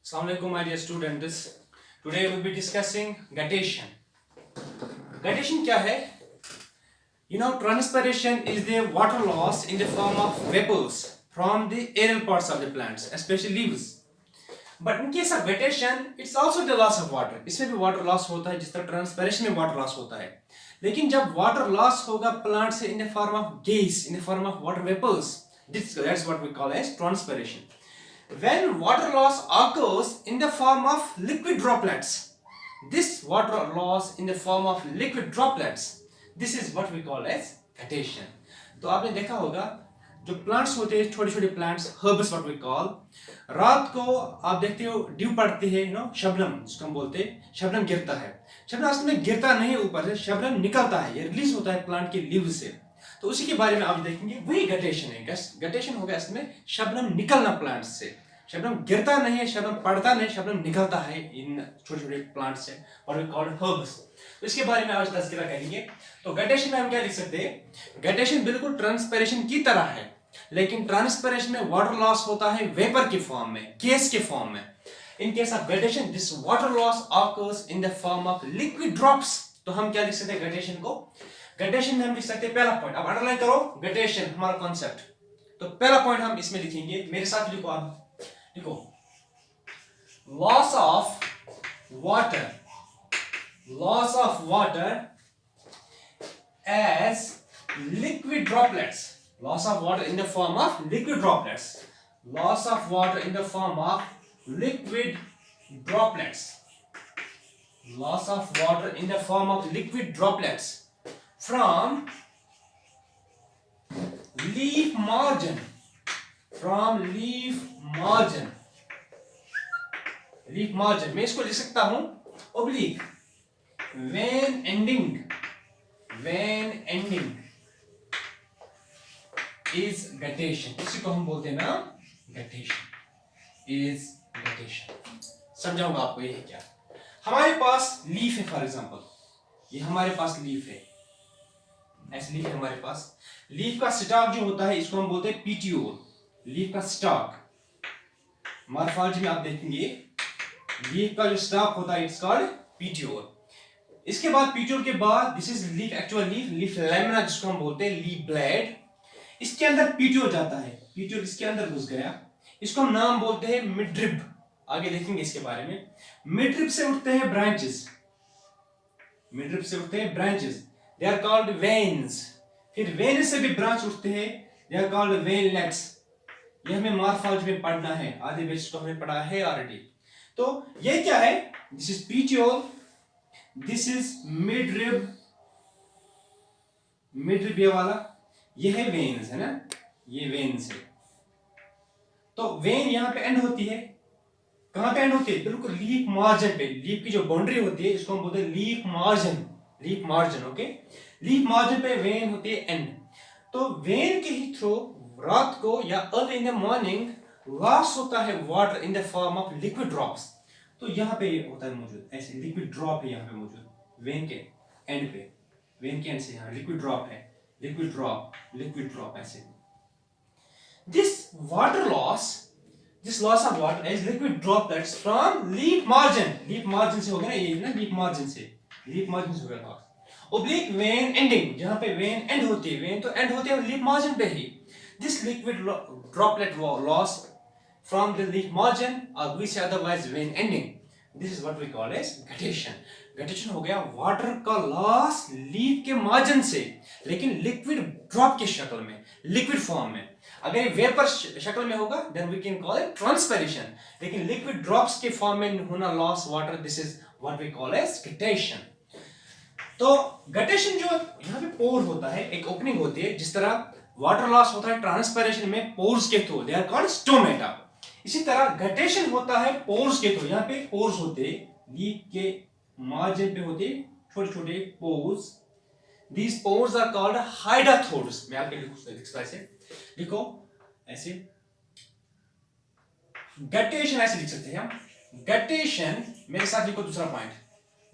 Assalamu alaikum, my dear students. Today we will be discussing guttation. Guttation क्या है? Transpiration is the water loss in the form of vapors from the aerial parts of the plants, especially leaves. But in case of guttation, it's also the loss of water. इसमें भी water loss होता है, जिस तरह transpiration में water loss होता है. लेकिन जब water loss होगा plant से in the form of gas, in the form of water vapors, that's what we call as transpiration. When water loss occurs in the form of liquid droplets, this water loss in the form of liquid droplets, this is what we call as guttation. तो आपने देखा होगा जो plants होते हैं, छोटे छोटे plants, herbs what we call, रात को आप देखते हो ड्यू पड़ती है, शबनम जिसको हम बोलते हैं, शबनम गिरता है. शबनम असल में गिरता नहीं ऊपर से, शबनम निकलता है, ये रिलीज होता है प्लांट के लीव से. तो उसी के बारे में आप देखेंगे, वही गटेशन है. गटेशन होगा इसमें शबनम निकलना प्लांट से. शबनम गिरता नहीं है, शबनम पड़ता नहीं, शबनम निकलता है इन छोटे छोटे प्लांट से, और वी कॉल्ड हर्ब्स. तो इसके बारे में आज तज़किरा करेंगे. तो गटेशन में हम क्या लिख सकते हैं? गटेशन बिल्कुल ट्रांसपिरेशन की तरह है, लेकिन ट्रांसपिरेशन में वाटर लॉस होता है वेपर के फॉर्म में, गैस के फॉर्म में. In case of guttation this water loss occurs in the form of liquid drops. तो हम क्या लिख सकते हैं गटेशन को? गटेशन में हम लिख सकते हैं पहला पॉइंट, अब अंडरलाइन करो गटेशन हमारा कॉन्सेप्ट. तो पहला पॉइंट हम इसमें लिखेंगे, मेरे साथ लिखो आप, लिखो loss of water as liquid droplets. Loss of water in the form of liquid droplets. Loss of water in the form of liquid droplets. Loss of water in the form of liquid droplets from leaf margin. From leaf margin. Leaf margin. मैं इसको लिख सकता हूं oblique. When ending is guttation. इसी को हम बोलते हैं ना guttation. Is guttation. समझाऊंगा आपको ये है क्या. हमारे पास लीफ है, फॉर एग्जांपल ये हमारे पास लीफ है, ऐसे लीफ है हमारे पास. लीफ का स्टॉक जो होता है इसको हम बोलते हैं पीटियोल. लीफ का स्टॉक मॉर्फोलॉजी में आप देखेंगे, लीफ का जो स्टॉक होता है इट्स कॉल्ड पीटियोल. इसके बाद पीटियोल के बाद this is leaf, actual leaf lamina जिसको हम बोलते हैं, लीफ ब्लेड. इसके अंदर पीटियोल जाता है, पीटियोल इसके अंदर घुस गया, इसको हम नाम बोलते हैं मिडरिब. आगे देखेंगे इसके बारे में. मिडरिब से उठते हैं ब्रांचेस, मिडरिब से उठते हैं branches, they are called veins. फिर वेन से भी ब्रांच उठते हैं, दे आर कॉल्ड वेनलेट्स. ये हमें मॉर्फोलॉजी में पढ़ना है, आधे बेस को हमने पढ़ा है ऑलरेडी. तो ये क्या है? This is petiole, this is midrib, midrib ये वाला, ये है वेन्स, है ना, ये वेन्स है. तो वेन यहां पे एंड होती है, कहां पे एंड होती है? बिल्कुल लीफ मार्जिन पे. लीफ की जो बाउंड्री होती है इसको हम बोलते हैं leaf margin. Leaf margin, okay. Leaf margin पे वेन होती है एंड. तो वेन के ही थ्रू रात को या early in the morning loss होता है water in the form of liquid drops. तो यहां पे ये होता है मौजूद, ऐसे लिक्विड ड्रॉप है यहां पे मौजूद वेन के एंड पे. वेन के एंड से यहां लिक्विड ड्रॉप है, लिक्विड ड्रॉप ऐसे. This water loss, this loss of water is liquid droplets from leaf margin. Leaf margin से हो गया ना, ये ना leaf margin से हो गया था. Oblique vein ending, जहाँ पे vein end होती है, vein तो end होती है leaf margin पे ही. This liquid droplet loss from the leaf margin, or we say otherwise vein ending. This is what we call as guttation. Guttation हो गया वाटर का लॉस लीफ के मार्जिन से, लेकिन लिक्विड ड्रॉप के शक्ल में, लिक्विड फॉर्म में. अगर ये वेपर शक्ल में होगा then we can call it transpiration, लेकिन लिक्विड ड्रॉप्स के फॉर्म में होना loss water, this is what we call as guttation. तो गटेशन जो यहाँ पे पोर होता है, एक ओपनिंग होती है, जिस तरह वाटर लॉस होता है ट्रांसपिरेशन में पोर्स के through, they are called stomata. इसी तरह गटेशन होता है पोर्स के थ्रू. यहाँ पे पोर्स होते लीफ के मार्जिन पे होते छोटे छोटे pores. These pores are called hydatodes. मैं आपके लिखूंगा ऐसे, लिखो ऐसे. गटेशन ऐसे लिख सकते हैं हम. गटेशन, मेरे साथ लिखो दूसरा पॉइंट.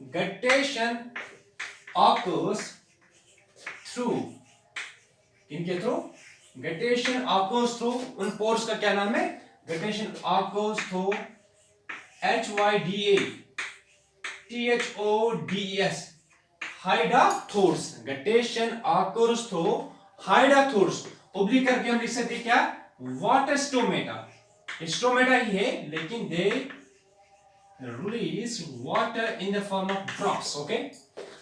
गटेशन occurs through, इनके थ्रू. गटेशन occurs through, उन पोर्स का क्या नाम है? Guttation occurs through HYDA hydathodes, guttation occurs through hydathodes, oblique करके हम लिख सकते क्या, वाटर स्टोमेटा, स्टोमेटा ही है लेकिन दे release water in the form of drops. Okay,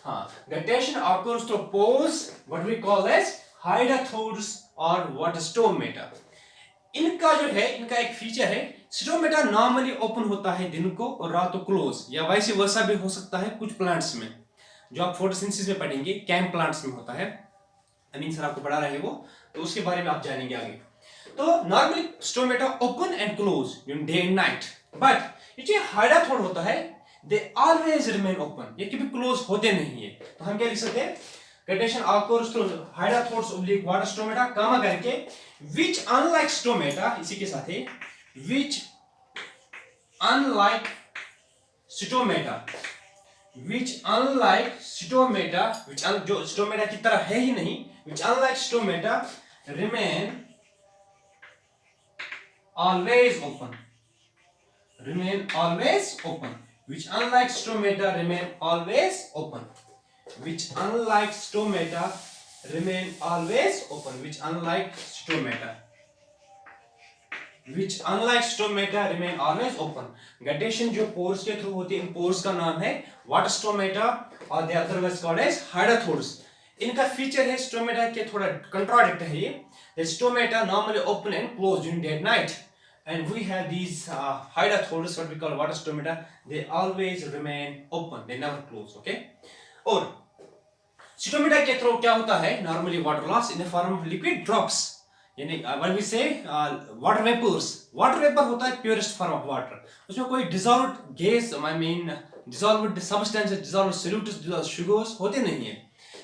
हाँ, guttation occurs through pores, what we call as hydathodes or water stomata. इनका जो है, इनका एक फीचर है, स्टोमेटा नॉर्मली ओपन होता है दिन को और रात को क्लोज, या वाइस वर्सा भी हो सकता है कुछ प्लांट्स में, जो आप फोटोसिंथेसिस में पढ़ेंगे, कैंप प्लांट्स में होता है, अमीन सर आपको पढ़ा रहे वो, तो उसके बारे में आप जानेंगे आगे। तो normally stomata open and close during day and night, but ये जो हाइडाथोड होता है, दे ऑलवेज रिमेन ओपन, ये कभी क्लोज होते नहीं है। तो हम क्या लिख सकते हैं, guttation occurs through hydrathodes oblique water stomata, कामा करके which unlike stomata, इसी के साथ है which unlike stomata, जो stomata की तरह है ही नहीं, which unlike stomata remain always open, which unlike stomata remain always open, which unlike stomata remain always open, which unlike stomata remain always open. Guttation जो पोर्स के थ्रू होती है, इन pores का नाम है वाटर स्टोमेटा और दे अदरवाइज कॉल्ड एज हाइडाथोड्स। इनका feature है स्टोमेटा के थोड़ा कंट्राडिक्ट है ये, the stomata normally open and close during day and night, and we have these hydathodes, what we call water stomata, they always remain open, they never close. Okay, और stomata के through क्या होता है, normally water loss in the form of liquid drops, यानी what we से water vapours. Water vapour होता है purest form of water, उसमें कोई dissolved gas, I mean dissolved substances, dissolved solutes, dissolved sugars होते नहीं है।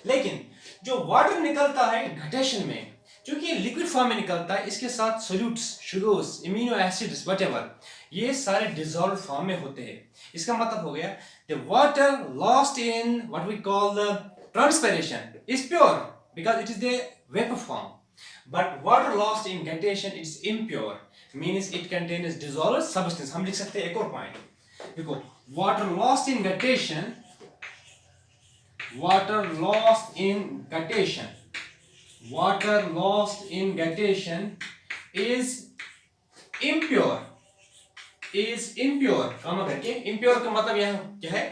लेकिन जो वाटर निकलता है गटेशन में, क्योंकि लिक्विड फॉर्म में निकलता है, इसके साथ solutes, sugars, immuno acids, whatever, ये सारे डिसॉल्व फॉर्म में होते हैं। इसका मतलब हो गया the water lost in what we call the transpiration is pure because it is the vapor form, but water lost in guttation is impure, means it contains dissolved substance. हम लिख सकते हैं एक और पॉइंट, देखो, water lost in guttation is impure, कमा करके impure का मतलब यहाँ क्या है,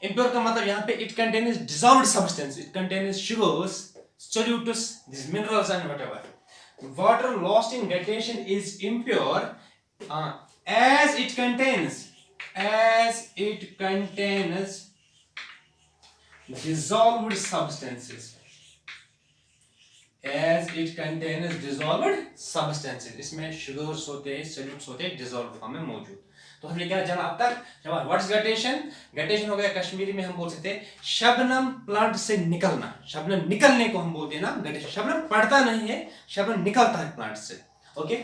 impure का मतलब यहाँ पे it contains dissolved substance, it contains sugars, solutes, these minerals and whatever. Water lost in guttation is impure as it contains dissolved substances. इसमें शुगर्स होते हैं, सॉल्यूट्स होते हैं, डिसॉल्व फॉर्म में मौजूद। तो हमने क्या जाना अब तक, व्हाट इज गटेशन? गटेशन हो गया कश्मीरी में हम बोल सकते हैं शबनम प्लांट से निकलना, शबनम निकलने को हम बोलते हैं ना गटेशन। शबनम पड़ता नहीं है, शबनम निकलता है प्लांट से। ओके,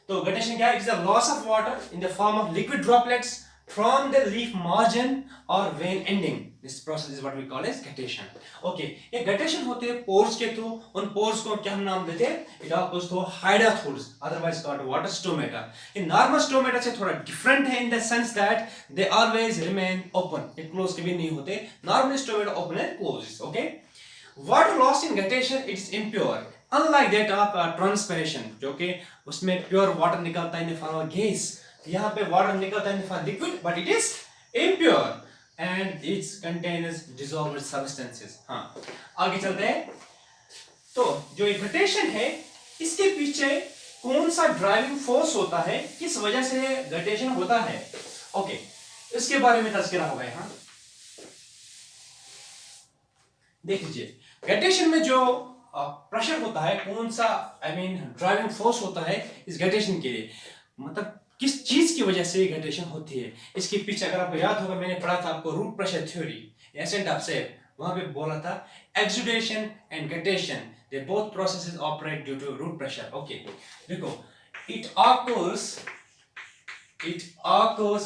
तो गटेशन क्या है? It's the loss of water in the form of liquid droplets from the leaf margin or vein ending. This process is what we call as guttation. Okay, ये guttation होते हैं pores के through, उन pores को क्या हम नाम देते हैं? It occurs through hydathodes, otherwise called water stomata. ये normal stomata से थोड़ा different है in the sense that they always remain open. ये close कभी नहीं होते. Normal stomata open and closes. Okay, water lost in guttation it is impure. Unlike that of transpiration, जो कि उसमें pure water निकलता है in the form of gas. यहाँ पे वाटर निकलता है for liquid, but it is impure and it contains dissolved substances. हाँ, आगे चलते हैं। तो जो ये गटेशन है, इसके पीछे कौन सा ड्राइविंग फोर्स होता है, किस वजह से गटेशन होता है? ओके, इसके बारे में तज़किरा हो गया। हाँ, देख लीजिए, गटेशन में जो प्रेशर होता है, कौन सा आई मीन ड्राइविंग फोर्स होता है इस गटेशन के लिए, मतलब किस चीज की वजह से गटेशन होती है। इसके पीछे अगर आपको याद होगा, मैंने पढ़ा था आपको root pressure theory, ascent of cell, वहां पे बोला था exudation and guttation they both processes operate due to root pressure. Okay, देखो, it occurs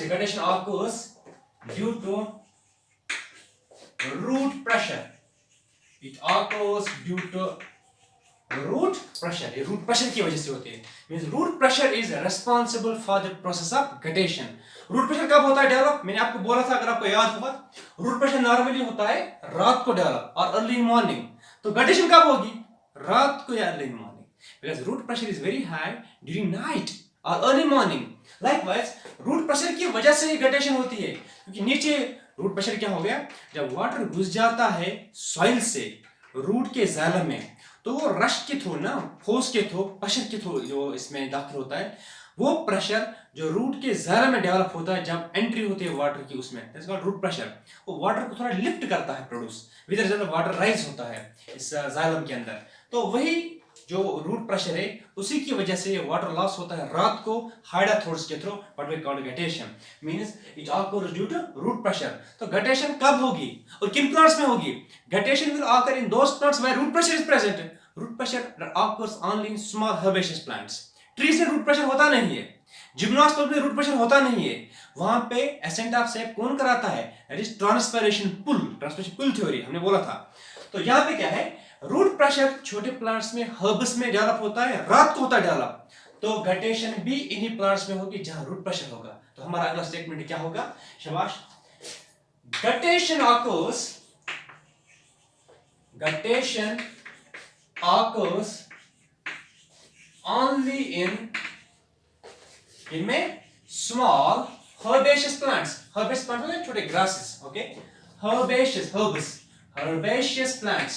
guttation occurs due to root pressure, it occurs due to root pressure, ये root pressure की वजह से होती है। Means root pressure is responsible for the process of guttation. Root pressure कब होता है डेवलप? मैंने आपको बोला था, अगर आपको याद होगा, रूट प्रेशर नॉर्मली होता है रात को डेवलप और अर्ली मॉर्निंग। तो गटेशन कब होगी? रात को या early morning, because root pressure is very high during night और early morning. Likewise root pressure की वजह से ही गटेशन होती है, क्योंकि नीचे रूट प्रेशर क्या हो गया, जब वाटर घुस जाता है सॉइल से रूट के जाइलम में, तो वो रश के थ्रू ना, फोर्स के थ्रू, प्रेशर के थ्रू जो इसमें दाखिल होता है, वो प्रेशर जो रूट के जाइलम में डेवलप होता है जब एंट्री होती है वाटर की, उसमें दैट्स कॉल्ड रूट प्रेशर। वो वाटर को थोड़ा लिफ्ट करता है, produce with result water rise होता है इस जाइलम के अंदर। तो वही जो रूट प्रेशर है, उसी की वजह से वाटर लॉस होता है रात को हाइड्रोथोर्स के through, what we call guttation, means it occurs due to root pressure. तो गटेशन कब होगी और किन प्लांट्स में होगी? Guttation will occur in those plants where root pressure is present. Root pressure occurs only in small herbaceous plants. Tree से root pressure होता नहीं है, जिम्नोस्पर्म में रूट प्रेशर होता नहीं है। वहां पे एसेंट ऑफ सैप कौन कराता है? That is transpiration pull theory, हमने बोला था। तो यहाँ पे क्या है, रूट प्रेशर छोटे प्लांट्स में, हर्ब्स में डेवलप होता है, रात को होता है डेवलप। तो गटेशन भी इन्हीं प्लांट्स में होगी जहां रूट प्रेशर होगा। तो हमारा अगला स्टेटमेंट क्या होगा? शाबाश। गटेशन occurs only इनमें small herbaceous plants मतलब छोटे grasses, okay, herbaceous plants.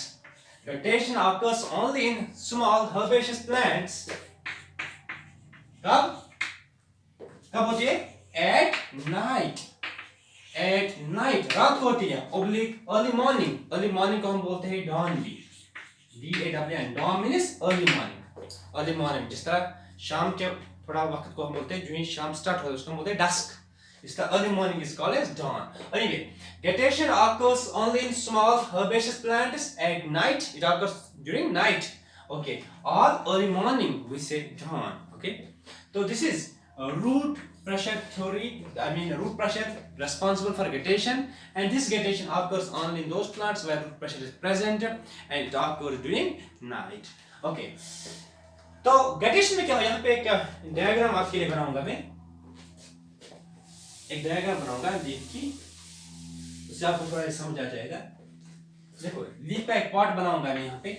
Gradation occurs only in small herbaceous plants. कब होती है? At night, रात को होती है। early morning को हम बोलते हैं dawn, D-A-W-N, dawn means early morning। जिस तरह शाम के थोड़ा वक्त को हम बोलते हैं, जो ही शाम स्टार्ट होता है उसको हम बोलते हैं dusk। इस तरह early morning is called as dawn। Anyway, gradation occurs only in small herbaceous plants at night. It occurs during night, okay, or early morning, we say dawn, okay. So this is root pressure theory, root pressure responsible for gradation, and this gradation occurs only in those plants where root pressure is present and it occurs during night, okay. तो gradation में क्या हो, यहाँ पे एक diagram आपके लिए बनाऊंगा मैं, एक डायग्राम बनाऊंगा लीफ की, उससे आपको थोड़ा समझ आ जाएगा। देखो लीफ का एक पार्ट बनाऊंगा मैं यहाँ पे,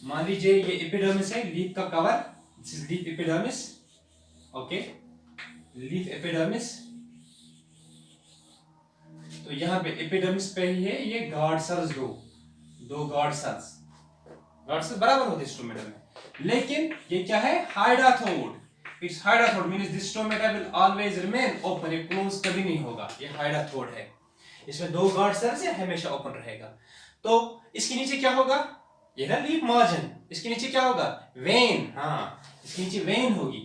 मान लीजिए ये एपिडर्मिस है, लीफ का cover, this is leaf epidermis, okay, leaf epidermis. तो यहाँ पे एपिडर्मिस पे ही है ये गार्ड सेल्स, दो गार्ड सेल्स बराबर होते हैं स्टोमेटा में, लेकिन ये क्या है? हाइड्रोथोड। इट्स हाइड्रोथोड means this stomata will always remain open, ये क्लोज कभी नहीं होगा, ये हाइड्रोथोड है। इसमें दो गार्ड सेल्स है, हमेशा ओपन रहेगा। तो इसके नीचे क्या होगा? ये ना लीफ मार्जिन, इसके नीचे क्या होगा? वेन, हाँ, इसके नीचे वेन होगी।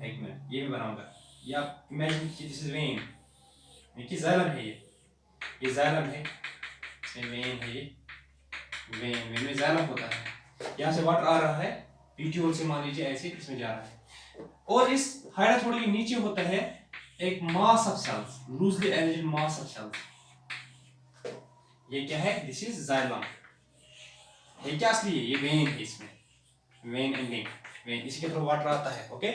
एक मिनट, ये भी बनाऊंगा, ये आप इमेजिन कीजिए, दिस इज वेन, ये जाइलम है, ये जाइलम है, इसमें वेन है, ये वेन में जाइलम होता है। यहाँ से वाटर आ रहा है पीटीओल से, मान लीजिए ऐसे इसमें जा रहा है, और इस हाइड्रोथोड के नीचे होता है एक mass of cells, loosely arranged mass of cells. ये क्या है? This is xylem. ये क्या असली है? ये वेन है, इसमें वेन एंडिंग, वेन, इसी के थ्रू वाटर आता है, ओके।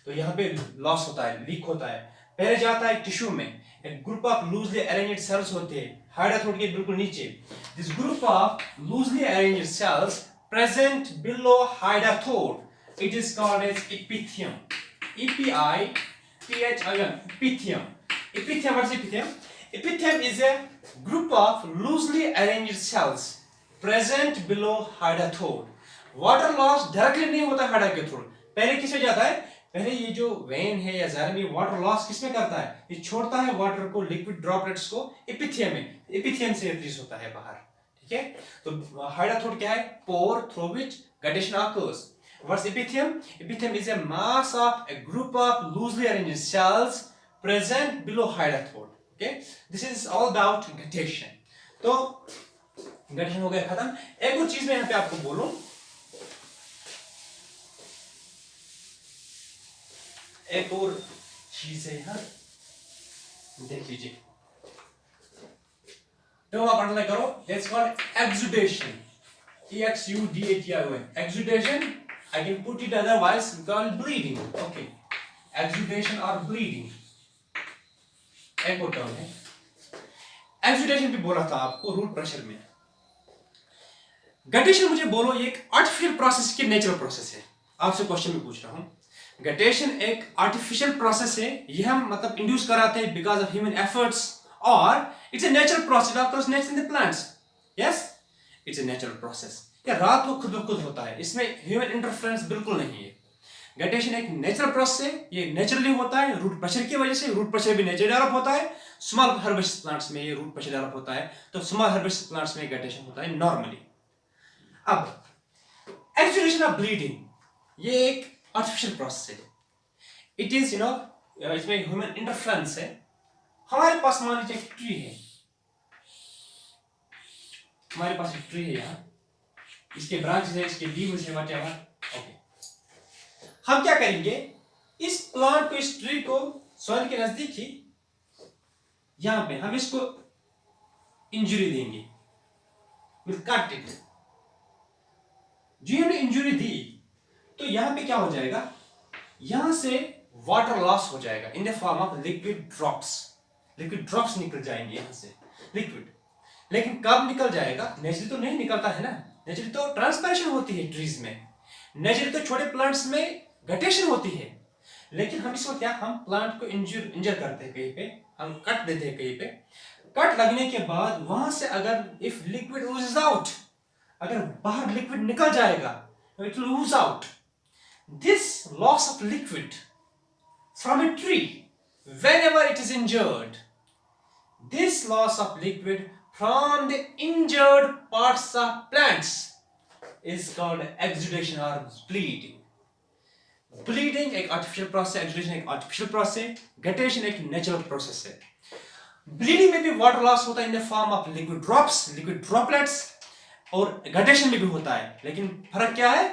तो यहाँ पे लॉस होता है, लीक होता है, पहले जाता है टिश्यू में, एक group of loosely arranged cells होते हैं हाइड्रोथोड के बिल्कुल नीचे। This group of loosely arranged cells present below हाइड्रोथोड, it is called as epithyum, E-P-I-T-H-I-M, epithyum. Epithyum, what is epithyum? Epithyum is a group of loosely arranged cells present below hydathode. Water loss directly नहीं होता hydathode, पहले किसमें जाता है? पहले ये जो वेन है या जाइलम, ये वाटर लॉस किसमें करता है? ये छोड़ता है वाटर को, लिक्विड ड्रॉपलेट्स को एपिथियम में, एपिथियम से रिलीज होता है बाहर, ठीक है। तो हाइड्रोथोड क्या है? पोर through which guttation occurs. What's epithyum? Epithyum is a mass of a group of loosely arranged cells present below hydathode. Okay? This is all about gradation. तो gradation हो गया खत्म। एक और चीज मैं यहाँ पे आपको बोलूं, एक और चीज है यहाँ, देख लीजिए, तो आप अंडरलाइन करो, that's called exudation. exudation. Exudation, I can put it otherwise called bleeding. Okay, exudation or bleeding एक और टर्म है. एक्सुडेशन भी बोला था आपको रूट प्रेशर में. गटेशन मुझे बोलो ये एक आर्टिफिशियल प्रोसेस की नेचुरल प्रोसेस है. आपसे क्वेश्चन में पूछ रहा हूं. गटेशन एक आर्टिफिशियल प्रोसेस है. ये हम मतलब इंड्यूस कराते हैं बिकॉज ऑफ ह्यूमन एफर्ट्स और it's a natural process of nature in the plants. Yes, it's a natural process. ये रात को खुद ब खुद होता है. इसमें ह्यूमन इंटरफेरेंस बिल्कुल नहीं है. गटेशन एक नेचुरल प्रोसेस है. ये नेचुरली होता है रूट प्रेशर की वजह से. रूट प्रेशर भी नेचुरली डेवलप होता है. स्मॉल हर्बेसियस प्लांट्स में ये रूट प्रेशर डेवलप होता है. तो स्मॉल हर्बेसियस प्लांट्स में गटेशन होता है नॉर्मली. अब एक्सुडेशन ऑफ ब्लीडिंग ये एक आर्टिफिशियल प्रोसेस है. इट इज इसमें ह्यूमन इंटरफेरेंस है. हमारे पास मान लीजिए एक ट्री है. हमारे पास एक ट्री है यहाँ. इसके ब्रांचेस है, इसके लीव्स है, व्हाटएवर. ओके, हम क्या करेंगे, इस प्लांट को, इस ट्री को सॉइल के नजदीक ही यहां पे हम इसको इंजरी देंगे. Will cut it. जो हमने इंजरी दी तो यहां पे क्या हो जाएगा, यहां से वाटर लॉस हो जाएगा इन the form of liquid drops. Liquid drops निकल जाएंगे यहां से लिक्विड. लेकिन कब निकल जाएगा, नेचुरली तो नहीं निकलता है ना. नेचुरली तो ट्रांसपिरेशन होती है ट्रीज में. नेचुरली तो छोटे प्लांट्स में गटेशन होती है. लेकिन हम इसको क्या, हम प्लांट को इंजर करते हैं कहीं पे, हम कट देते हैं कहीं पे. कट लगने के बाद वहां से अगर इफ लिक्विड ओजेस आउट, अगर बाहर लिक्विड निकल जाएगा, it will ooze out. This loss of liquid from a tree whenever it is injured, this loss of liquid from the injured parts of plants is called exudation or bleeding. Bleeding एक artificial process, exudation एक artificial process, guttation एक natural process है. Bleeding में भी water loss होता है in the form of liquid drops, liquid droplets, और guttation में भी होता है. लेकिन फर्क क्या है,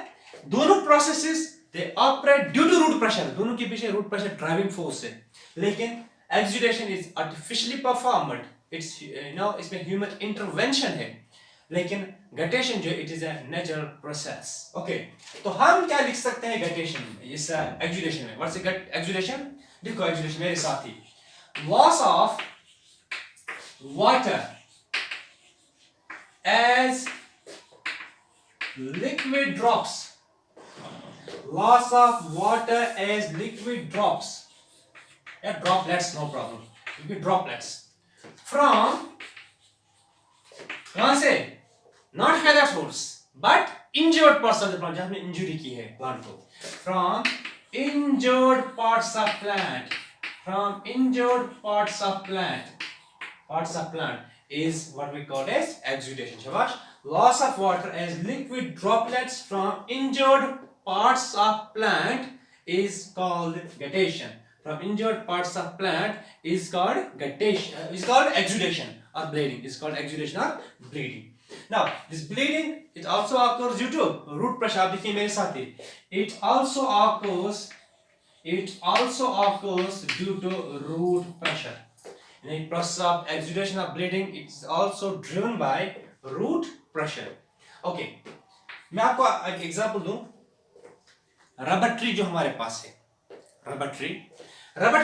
दोनों processes they operate due to root pressure. दोनों के पीछे रूट प्रेशर ड्राइविंग फोर्स है. लेकिन exudation is artificially performed. It's इसमें ह्यूमन इंटरवेंशन है. लेकिन गटेशन जो it is a natural process. Okay, तो हम क्या लिख सकते हैं गटेशन इस एक्सुडेशन में. व्हाट्स एक्सुडेशन, देखो एक्सुडेशन मेरे साथ ही. Loss of water as liquid drops. Loss of water as liquid drops. Yeah, droplets, no problem. Liquid droplets from कहां से, not head source but injured parts of the plant. जहां हमने injury की है प्लांट को. From injured parts of plant. From injured parts of plant. Parts of plant is what we call as exudation. Shabash. Loss of water as liquid droplets from injured parts of plant is called guttation. From injured parts of plant is called guttation. Is called exudation or bleeding. Is called exudation or bleeding. Now this bleeding it also occurs due to root pressure. आप देखिए मेरे साथ ही. It also occurs due to root pressure. In the process of exudation of bleeding, it is also driven by root pressure. Okay, मैं आपको एक example दूं. Rubber tree जो हमारे पास है, रबर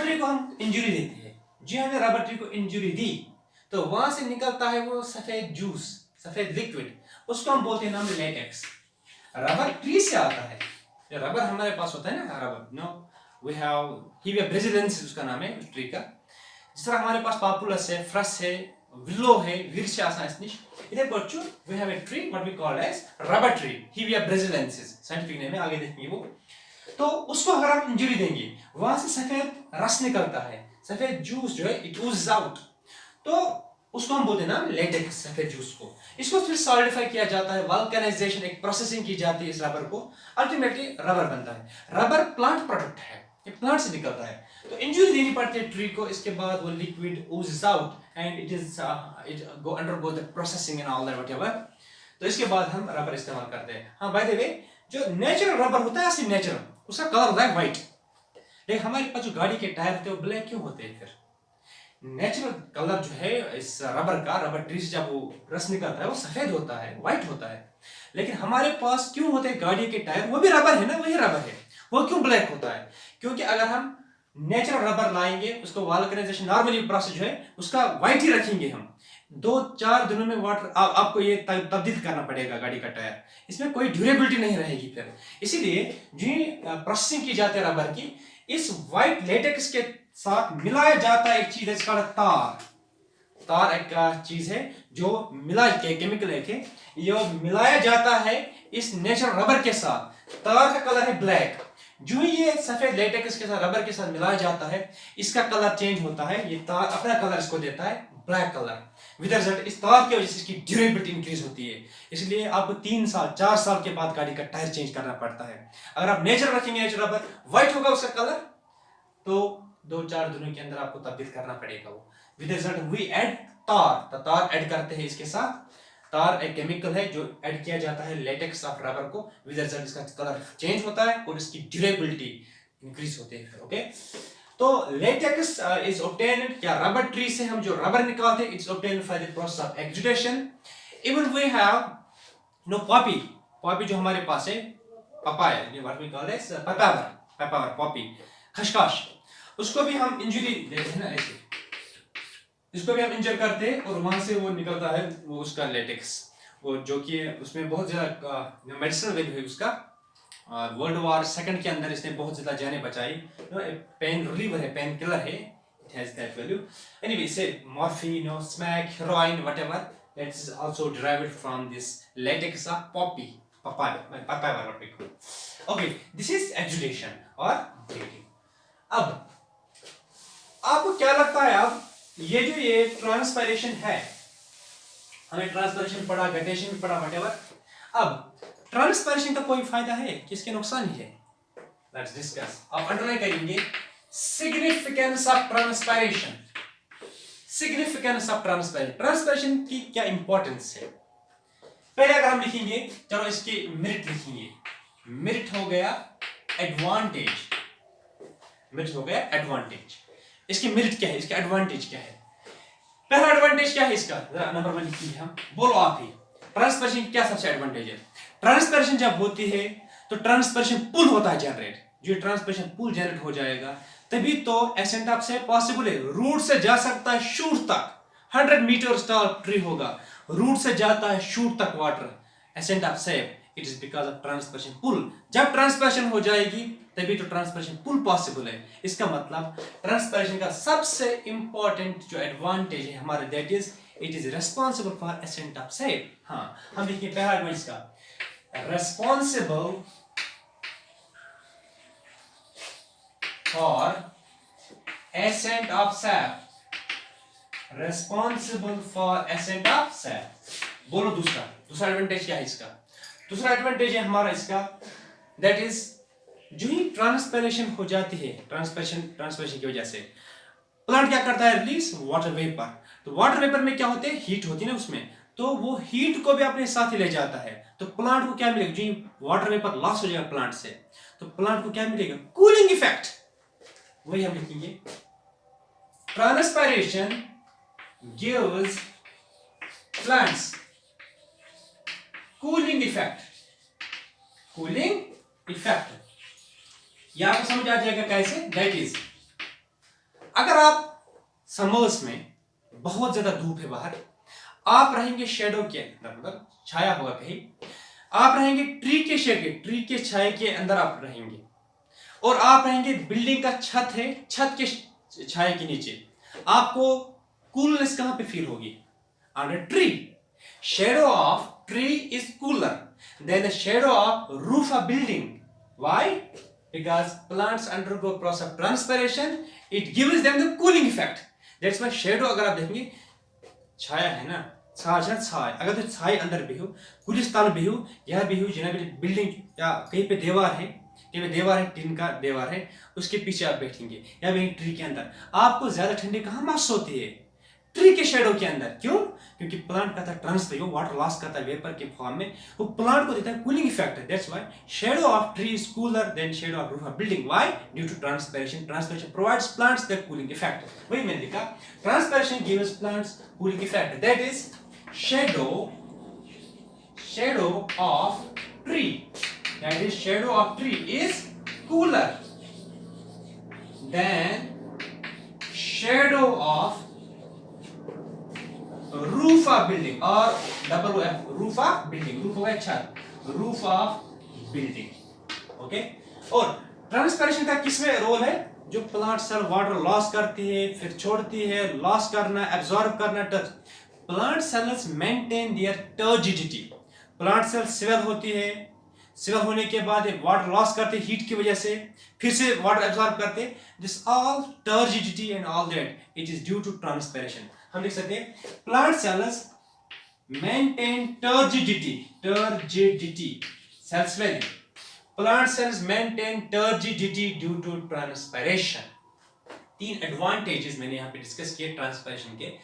ट्री को हम इंजरी देते हैं. जो हमने रबर ट्री को इंजरी दी तो वहां से निकलता है वो सफेद जूस, सफेद लिक्विड, उसको हम बोलते हैं नाम लेटेक्स. रबर ट्री से आता है. रबर हमारे पास होता है ना, रबर वी हैव हीविया ब्राजिलियंस उसका नाम है ट्री का. जिस तरह हमारे पास पापुलस है, फ्रस है, विलो है, विरशासा है. इधर बच्चों we have a tree what we call as rubber tree, Hevia brasiliensis scientific name है, आगे देखेंगे वो. तो उसको अगर हम इंजरी देंगे वहां से सफेद रस निकलता है, सफेद जूस जो है इट oozes out. तो उसको हम बोलते हैं ना लेटेक्स, सफेद जूस को. इसको फिर सॉलिडिफाई किया जाता है, वल्कनाइजेशन एक प्रोसेसिंग की जाती है इस रबर को. अल्टीमेटली रबर बनता है. रबर प्लांट प्रोडक्ट है, ये प्लांट से निकलता है. तो इंजरी देनी पड़ती है ट्री को. इसके बाद वो liquid oozes out and it undergo the processing and all that whatever. तो इसके बाद हम रबर इस्तेमाल करते हैं. हाँ बाय द वे, जो नेचुरल रबर होता है असली नेचुरल, उसका कलर होता है व्हाइट. लेकिन हमारे पास जो गाड़ी के टायर होते हैं वो ब्लैक क्यों होते हैं फिर? नेचुरल कलर जो है इस रबर का, रबर ट्री से जब वो रस निकलता है वो सफेद होता है, व्हाइट होता है। लेकिन हमारे पास क्यों होते हैं गाड़ी के टायर, वो भी रबर है ना, वही रबर है, वो क्यों ब्लैक होता है? क्योंकि अगर हम नेचुरल रबर लाएंगे, उसको वल्कनाइजेशन नॉर्मली प्रोसेस जो है उसका व्हाइट ही रखेंगे हम, 2-4 दिनों में वाटर आपको ये तब्दील करना पड़ेगा गाड़ी का टायर, इसमें कोई ड्यूरेबिलिटी नहीं रहेगी फिर। इसीलिए जो प्रोसेसिंग की जाती है रबर की, इस व्हाइट लेटेक्स के साथ मिलाया जाता है एक चीज है इसका तार। तार एक चीज है जो मिला के केमिकल है, ये मिलाया जाता है इस नेचुरल रबर के साथ। तार का कलर है ब्लैक, जो ये सफेद लेटेक्स के साथ रबर के साथ मिलाया जाता है इसका कलर चेंज होता है, ये तार अपना कलर इसको देता है ब्लैक कलर। विद रिजल्ट इस तार की वजह से इसकी ड्यूरेबिलिटी इंक्रीज होती है, इसलिए आपको 3 साल 4 साल के बाद गाड़ी का टायर चेंज करना पड़ता है। अगर आप नेचुरल रखेंगे, नेचुरल रबर व्हाइट होगा उसका कलर, तो 2-4 दिनों के अंदर आपको तब्दील करना पड़ेगा वो। विद रिजल्ट वी ऐड तार, तो तार ऐड करते हैं इसके साथ। तार एक केमिकल है जो ऐड किया जाता है लेटेक्स ऑफ रबर को, विद रिजल्ट इसका कलर चेंज होता है और इसकी ड्यूरेबिलिटी इंक्रीज होती है। ओके, तो लेटेक्स इज ऑब्टेन्ड, या रबर ट्री से हम जो रबर निकालते हैं, it's obtained by the process of exudation. Even we have no poppy, poppy जो हमारे पास है, papaya, what we call this papaver, poppy, खसखस, उसको भी हम इंजरी देते हैं ना ऐसे, इसको भी हम इंजर करते हैं और वहां से वो निकलता है वो उसका लेटेक्स, वो जो कि उसमें बहुत ज्यादा मेडिसिनल वैल्यू है उसका। और वर्ल्ड वॉर सेकंड के अंदर इसने बहुत ज्यादा जानें बचाई, पेन रिलीवर है, पेन किलर है, it has that value. Anyway, से मॉर्फिन और smack, heroin, whatever, that is also derived from this latex of Poppy, papaya. Okay, this is exudation और ब्रीडिंग। अब आपको क्या लगता है, अब ये ट्रांसपायरेशन है, हमें ट्रांसपायरेशन पढ़ा, गटेशन पढ़ा, व्हाटएवर, अब ट्रांसपायरेशन का कोई फायदा है कि इसके नुकसान ही है? Let's discuss. आप अंडरलाइन करेंगे significance of transpiration, significance of transpiration, transpiration की क्या इंपॉर्टेंस है। पहले अगर हम लिखेंगे, चलो इसके मेरिट लिखेंगे, मेरिट हो गया एडवांटेज, मेरिट हो गया एडवांटेज। इसकी मेरिट क्या है, इसका एडवांटेज क्या है? पहला एडवांटेज क्या है इसका, जरा नंबर 1 लिखिए, हम बोलो आप ही, ट्रांसपायरेशन क्या सबसे एडवांटेज है? ट्रांसपायरेशन जब होती है तो ट्रांसपायरेशन पुल होता है जनरेट, जो ट्रांसपायरेशन पुल जनरेट हो जाएगा तभी तो एसेंट ऑफ से पॉसिबल है, रूट से जा सकता है शूट तक, 100 मीटर टॉल ट्री होगा, रूट से जाता है शूट तक वाटर, एसेंट ऑफ से, it is because of transpiration pull. जब ट्रांसपायरेशन हो जाएगी तभी तो ट्रांसपायरेशन पुल पॉसिबल है। इसका मतलब ट्रांसपायरेशन का सबसे इंपॉर्टेंट जो एडवांटेज है हमारे, that is it is responsible for ascent of sap. हाँ, हम देखिए पहला एडवांटेज का, responsible for ascent of sap, responsible for ascent of sap. बोलो दूसरा एडवांटेज क्या है इसका? दूसरा एडवांटेज है हमारा इसका, दैट इज जो ही ट्रांसपायरेशन हो जाती है, ट्रांसपायरेशन की वजह से प्लांट क्या करता है, रिलीज वाटर वेपर। तो वाटर वेपर में क्या होते हैं, हीट होती है ना उसमें, तो वो हीट को भी अपने साथ ही ले जाता है। तो प्लांट को क्या मिलेगा, जो वाटर वेपर लॉस हो जाएगा प्लांट से, तो प्लांट को क्या मिलेगा, कूलिंग इफेक्ट। वही हम लिखेंगे, transpiration gives plants cooling effect, cooling effect. यह आपको समझ आ जाएगा कैसे, दैट इज अगर आप समर्स में बहुत ज्यादा धूप है बाहर, आप रहेंगे शेडो के अंदर, मतलब छाया होगा कहीं, आप रहेंगे ट्री के शेड के, ट्री के छाया के अंदर आप रहेंगे, और आप रहेंगे बिल्डिंग का छत है, छत के छाया के नीचे, आपको कूलनेस कहां पे फील होगी, under tree. Shadow of tree is cooler then the shadow of roof of building. Why? Because plants undergo process of transpiration, it gives them the cooling effect. That's why shadow, अगर आप देखेंगे छाया है ना, छाया, अगर तो छाया अंदर भी हो, गुलिस्तान भी हो, यह भी हो, जिन्हें भी बिल्डिंग या कहीं पे दीवार है, कहीं पे दीवार है, टीन का दीवार है, उसके पीछे आप बैठेंगे या वहीं ट्री के अंदर, आपको ज्यादा ठंडी कहाँ महसूस होती है, ट्री के शेडो के अंदर। क्यों? क्योंकि प्लांट का था ट्रांसफर, वो वाटर लॉस करता है वेपर के फॉर्म में, वो प्लांट को देता है cooling effect. That's why shadow of tree is cooler than shadow of roof of building. Why? Due to transpiration. Transpiration provides plants that cooling effect. वही मैंने लिखा, transpiration gives plants cooling effect. That is shadow of tree, that is shadow of tree is cooler than shadow of roof of building or double F, roof of building, roof of छत, roof of building। Okay, और transpiration का किसमें role है? जो plant cell water loss करती है फिर छोड़ती है, लॉस करना, एब्जॉर्ब करना, touch. Plant cells maintain their turgidity. Plant cell swell होती है, स्वेल होने के बाद वाटर लॉस करते हीट की वजह से, फिर से वाटर एब्जॉर्ब करते। This all turgidity and all that it is due to transpiration. हम लिख सकते हैं plant cells maintain turgidity, cell swelling. Plant cells maintain turgidity due to transpiration. 3 advantages मैंने यहाँ पे डिस्कस किए ट्रांसपिरेशन के।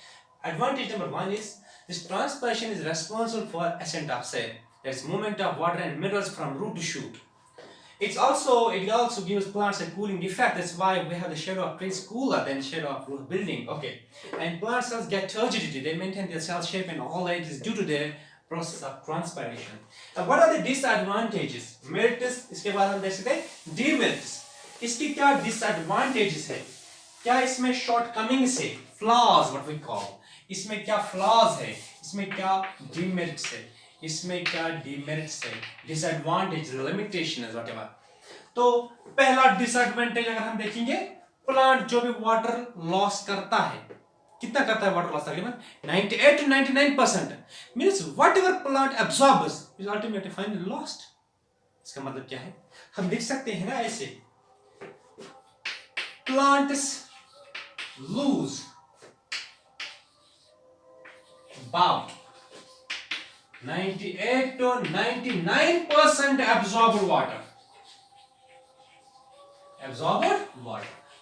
Advantage number 1 is this transpiration is responsible for ascent of soil, that's movement of water and minerals from root to shoot. It also gives plants a cooling effect. That's why we have the shadow of trees cooler than shadow of roof building. Okay, and plant cells get turgidity. They maintain their cell shape and all that is due to their process of transpiration. Now, what are the disadvantages? Merits. इसके बाद हम देख सकते हैं demerits. इसकी क्या disadvantages है? क्या इसमें shortcomings है? Flaws, what we call. इसमें क्या फ्लॉज है, इसमें क्या डिमेरिट्स है, इसमें क्या डिमेरिट्स है, डिसएडवांटेज, लिमिटेशन, व्हाटएवर। तो पहला डिसएडवांटेज अगर हम देखेंगे, प्लांट जो भी वाटर लॉस करता है, कितना करता है वाटर लॉस? तकरीबन 98 to 99%। Means whatever plant absorbs is ultimately finally lost. इसका मतलब क्या है? हम लिख सकते हैं ना ऐसे, plants lose about 98 to 99% absorbed water।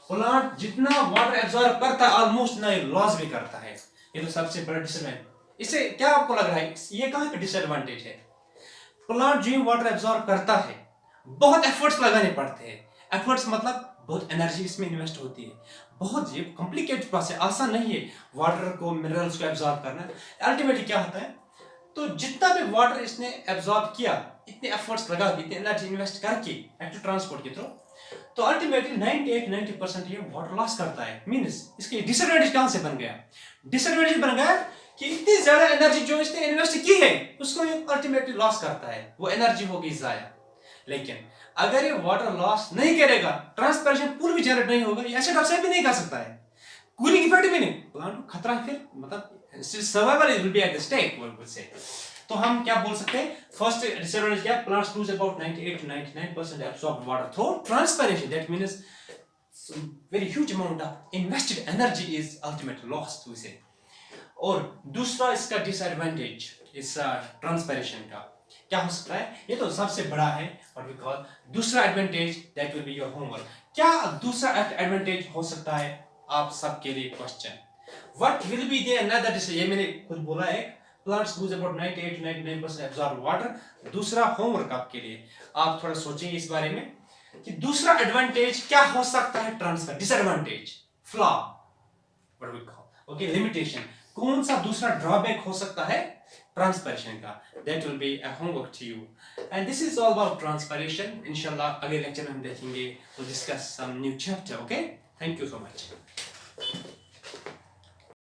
Plant जितना वाटर एब्जॉर्ब करता है ऑलमोस्ट ना लॉस भी करता है। ये तो सबसे बड़ा डिसएडवांटेज। इससे क्या आपको लग रहा है ये कहां का डिसएडवांटेज है? प्लांट जो वाटर एब्जॉर्ब करता है बहुत एफर्ट्स लगाने पड़ते हैं। एफर्ट्स मतलब बहुत एनर्जी इसमें इन्वेस्ट होती है, बहुत ये कॉम्प्लिकेटेड प्रोसेस, आसान नहीं है वाटर को, मिनरल्स को एब्जॉर्ब करना। अल्टीमेटली क्या होता है, तो जितना भी वाटर इसने एब्जॉर्ब किया, इतने एफर्ट्स लगा के, इतनी एनर्जी इन्वेस्ट करके एक्टिव ट्रांसपोर्ट के थ्रू, तो अल्टीमेटली 98-90% ये वाटर लॉस करता है। मींस इसके डिसएडवांटेज कहां से बन गया? डिसएडवांटेज बन गया कि इतनी ज्यादा एनर्जी जो इसने इन्वेस्ट की है उसको ये अल्टीमेटली लॉस करता है, वो एनर्जी होगी जाया। लेकिन अगर ये वाटर लॉस नहीं करेगा, ट्रांसपिरेशन पूल भी जनरेट नहीं होगा, ये एसिड ऑक्साइड भी नहीं कर सकता है, कूलिंग इफेक्ट भी नहीं, प्लांट को खतरा है, फिर मतलब survival will be at the stake, one could say. तो हम क्या बोल सकते हैं? फर्स्ट डिसएडवांटेज क्या? Plants lose about 98 to 99% absorbed water through transpiration. That means very huge amount of invested energy is ultimately lost to say. और दूसरा इसका डिसएडवांटेज इस ट्रांसपिरेशन का क्या हो सकता है? ये तो सबसे बड़ा है, व्हाट वी कॉल दूसरा advantage, that will be your homework. क्या दूसरा एडवांटेज हो सकता है आप सबके लिए question? What will be the another? ये मैंने खुद बोला है, plants lose about 98 to 99% absorb water. दूसरा होमवर्क आपके लिए, आप थोड़ा सोचेंगे इस बारे में कि दूसरा एडवांटेज क्या हो सकता है transfer, disadvantage, flaw, what we call, okay, limitation. कौन सा दूसरा ड्रॉबैक हो सकता है ट्रांसपिरेशन का? That will be a homework to you, and this is all about transpiration. इंशाल्लाह अगले लेक्चर में हम देखेंगे, तो discuss some new chapter. Okay, thank you so much.